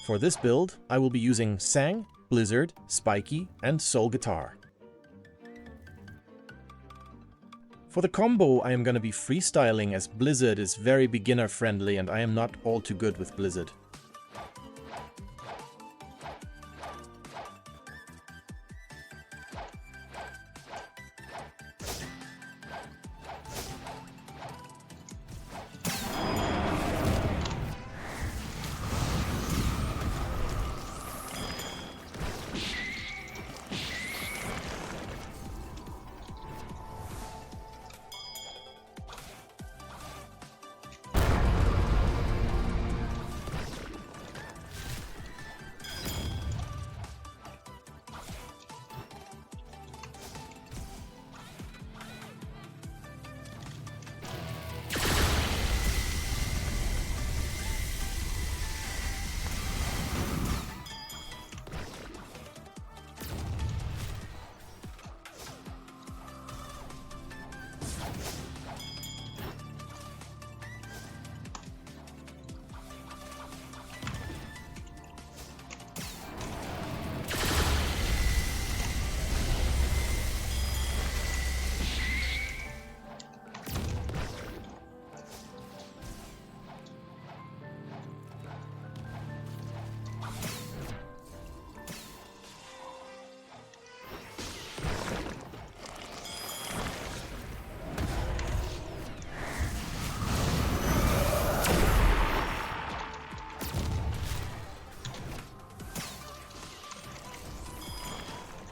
For this build, I will be using Sang, Blizzard, Spiky, and Soul Guitar. For the combo, I am going to be freestyling as Blizzard is very beginner friendly and I am not all too good with Blizzard.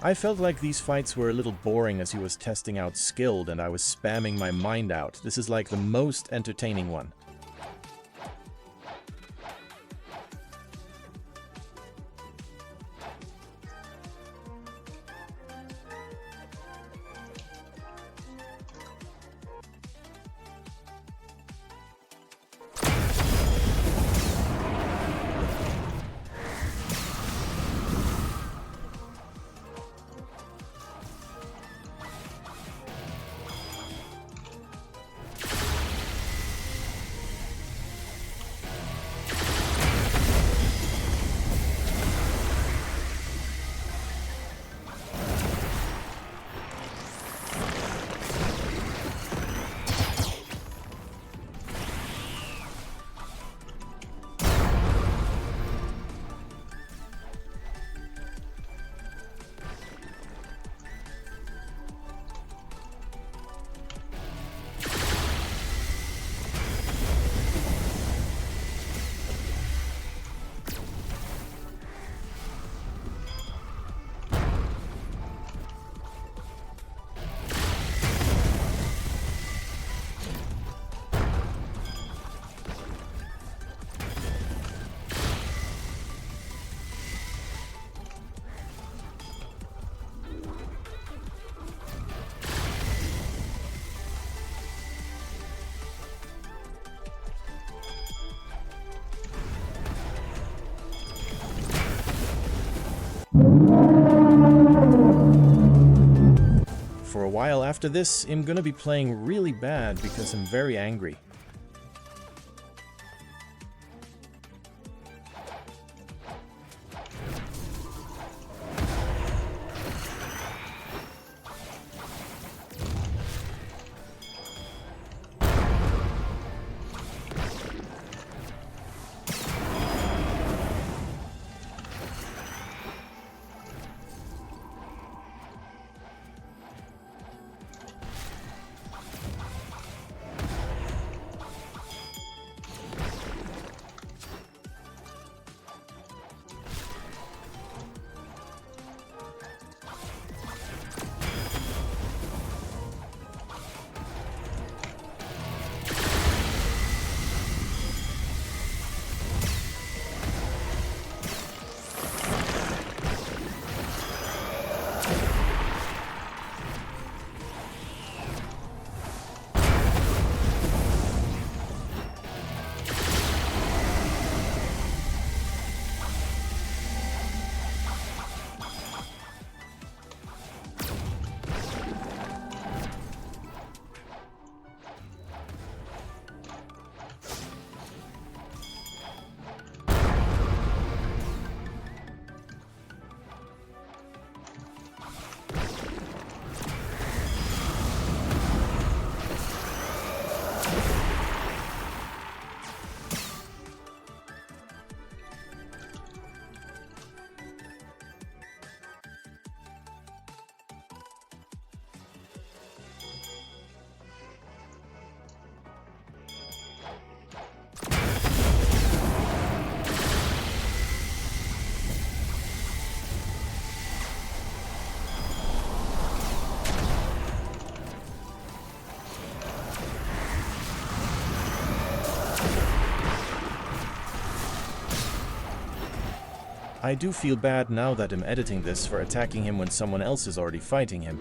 I felt like these fights were a little boring as he was testing out Skilled and I was spamming my mind out. This is like the most entertaining one. For a while after this, I'm gonna be playing really bad because I'm very angry. I do feel bad now that I'm editing this for attacking him when someone else is already fighting him.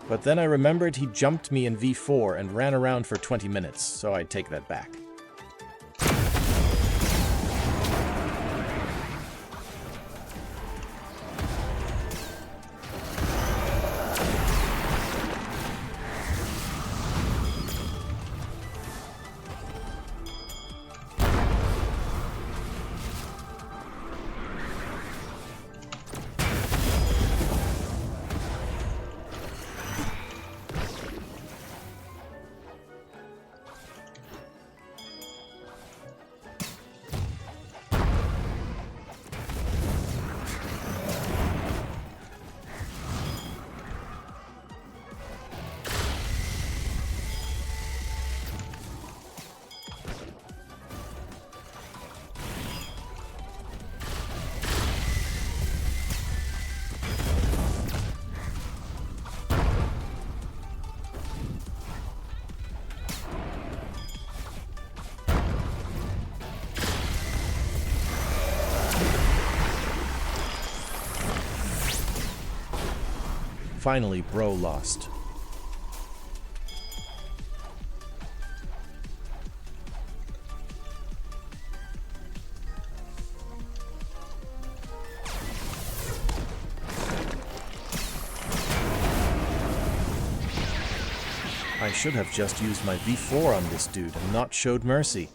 But then I remembered he jumped me in V4 and ran around for 20 minutes, so I take that back. Finally, Bro lost. I should have just used my V4 on this dude and not showed mercy.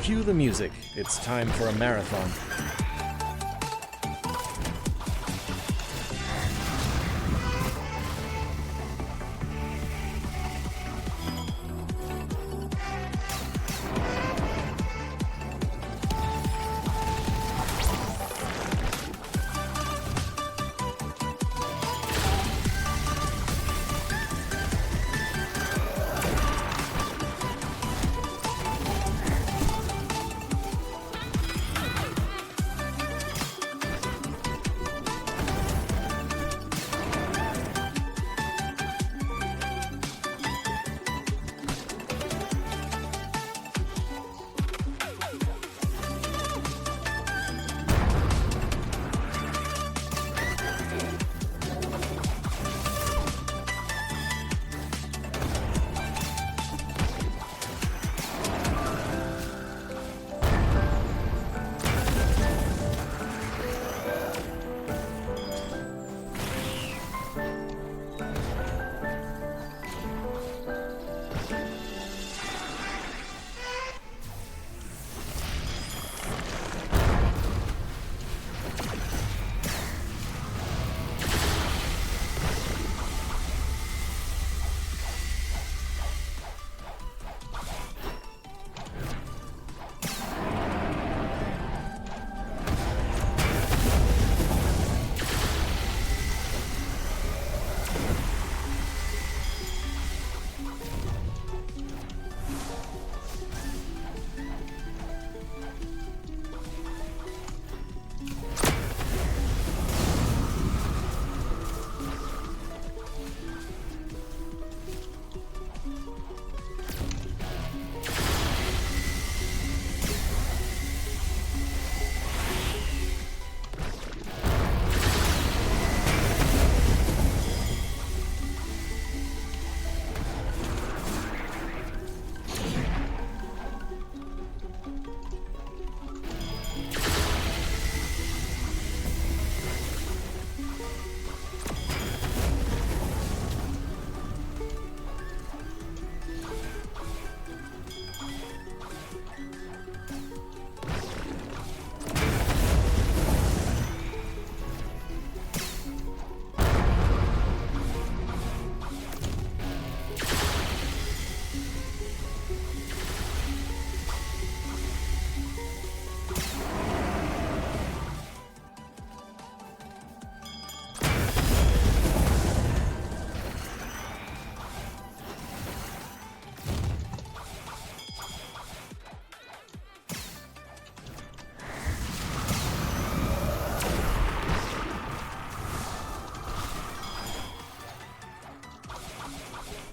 Cue the music. It's time for a marathon.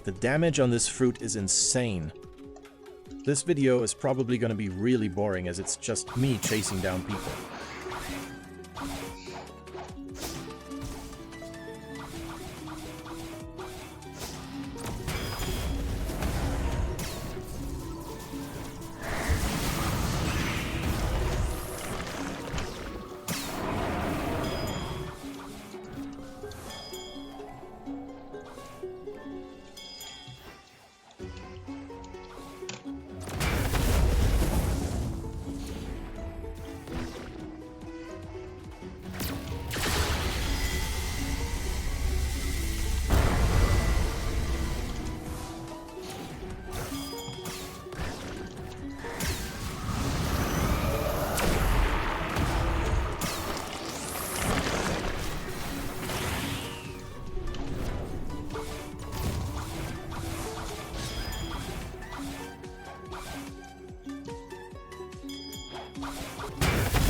The damage on this fruit is insane. This video is probably going to be really boring as it's just me chasing down people.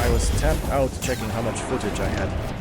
I was tapped out checking how much footage I had.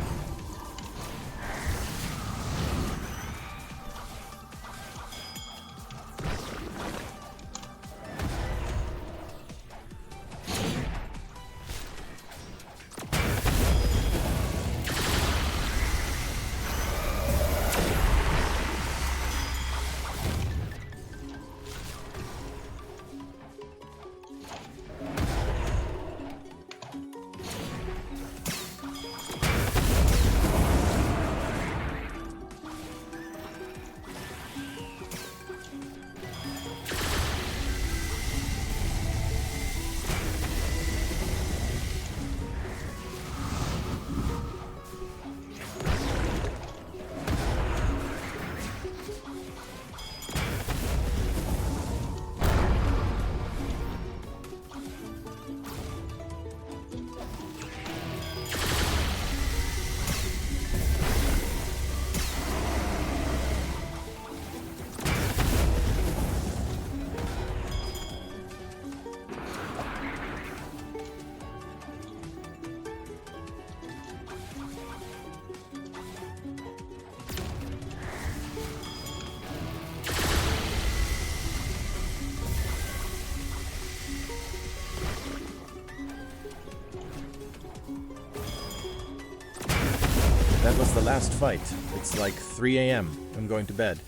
That was the last fight. It's like 3 AM. I'm going to bed.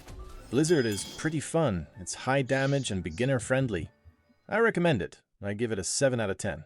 Blizzard is pretty fun. It's high damage and beginner friendly. I recommend it. I give it a 7 out of 10.